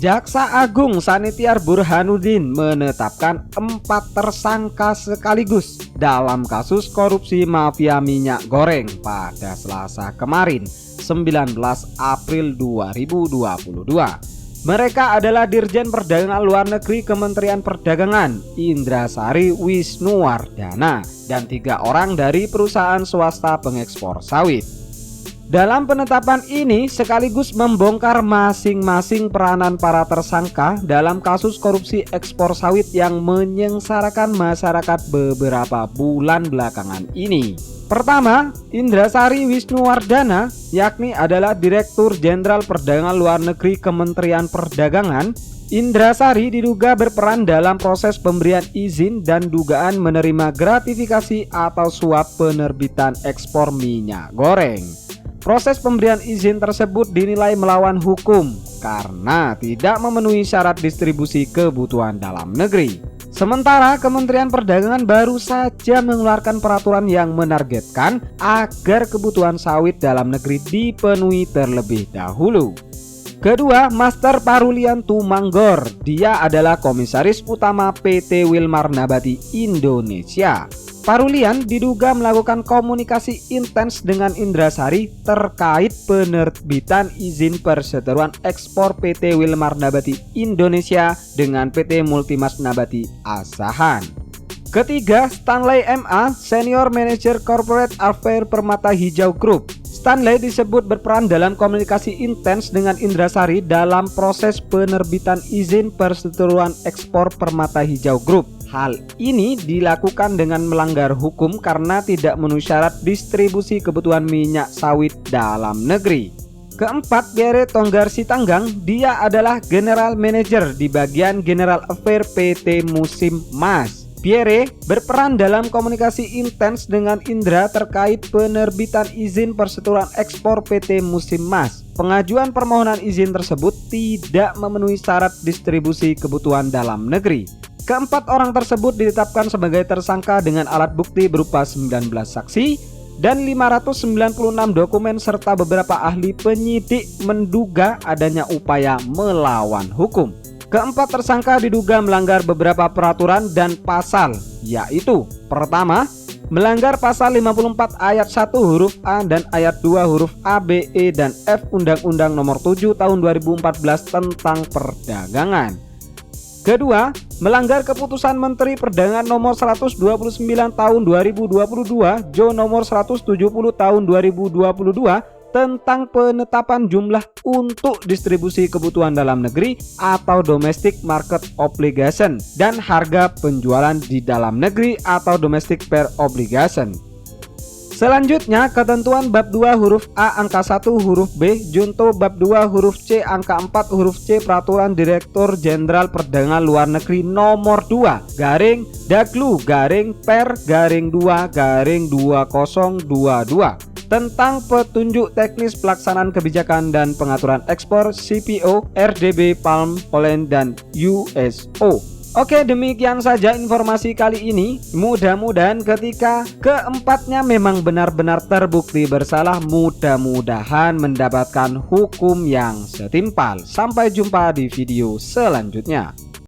Jaksa Agung Sanitiar Burhanuddin menetapkan 4 tersangka sekaligus dalam kasus korupsi mafia minyak goreng pada Selasa kemarin, 19 April 2022. Mereka adalah Dirjen Perdagangan Luar Negeri Kementerian Perdagangan Indrasari Wisnuwardana dan 3 orang dari perusahaan swasta pengekspor sawit. Dalam penetapan ini sekaligus membongkar masing-masing peranan para tersangka dalam kasus korupsi ekspor sawit yang menyengsarakan masyarakat beberapa bulan belakangan ini. Pertama, Indrasari Wisnuwardana, yakni adalah Direktur Jenderal Perdagangan Luar Negeri Kementerian Perdagangan. Indrasari diduga berperan dalam proses pemberian izin dan dugaan menerima gratifikasi atau suap penerbitan ekspor minyak goreng. Proses pemberian izin tersebut dinilai melawan hukum karena tidak memenuhi syarat distribusi kebutuhan dalam negeri. Sementara Kementerian Perdagangan baru saja mengeluarkan peraturan yang menargetkan agar kebutuhan sawit dalam negeri dipenuhi terlebih dahulu. Kedua, Master Parulian Tumanggor. Dia adalah Komisaris Utama PT Wilmar Nabati Indonesia. Parulian diduga melakukan komunikasi intens dengan Indrasari terkait penerbitan izin perseteruan ekspor PT Wilmar Nabati Indonesia dengan PT Multimas Nabati Asahan. Ketiga, Stanley MA, Senior Manager Corporate Affairs Permata Hijau Group. Stanley disebut berperan dalam komunikasi intens dengan Indrasari dalam proses penerbitan izin perseteruan ekspor Permata Hijau Group. Hal ini dilakukan dengan melanggar hukum karena tidak memenuhi syarat distribusi kebutuhan minyak sawit dalam negeri. Keempat, Pierre Tonggar Sitanggang. Dia adalah General Manager di bagian General Affairs PT Musim Mas. Pierre berperan dalam komunikasi intens dengan Indra terkait penerbitan izin perseteruan ekspor PT Musim Mas. Pengajuan permohonan izin tersebut tidak memenuhi syarat distribusi kebutuhan dalam negeri. Keempat orang tersebut ditetapkan sebagai tersangka dengan alat bukti berupa 19 saksi dan 596 dokumen serta beberapa ahli penyidik menduga adanya upaya melawan hukum. Keempat tersangka diduga melanggar beberapa peraturan dan pasal, yaitu: pertama, melanggar pasal 54 ayat 1 huruf A dan ayat 2 huruf A, B, E, dan F Undang-Undang Nomor 7 Tahun 2014 tentang Perdagangan. Kedua, melanggar keputusan Menteri Perdagangan Nomor 129 Tahun 2022, Jo Nomor 170 Tahun 2022 tentang penetapan jumlah untuk distribusi kebutuhan dalam negeri atau domestic market obligation dan harga penjualan di dalam negeri atau domestic per obligation. Selanjutnya, ketentuan bab 2 huruf A angka 1 huruf B junto bab 2 huruf C angka 4 huruf C Peraturan Direktur Jenderal Perdagangan Luar Negeri Nomor 2 garing Daglu garing per garing 2 garing 2022 tentang petunjuk teknis pelaksanaan kebijakan dan pengaturan ekspor CPO, RDB, Palm, Poland, dan USO. Oke, demikian saja informasi kali ini. Mudah-mudahan ketika keempatnya memang benar-benar terbukti bersalah, mudah-mudahan mendapatkan hukum yang setimpal. Sampai jumpa di video selanjutnya.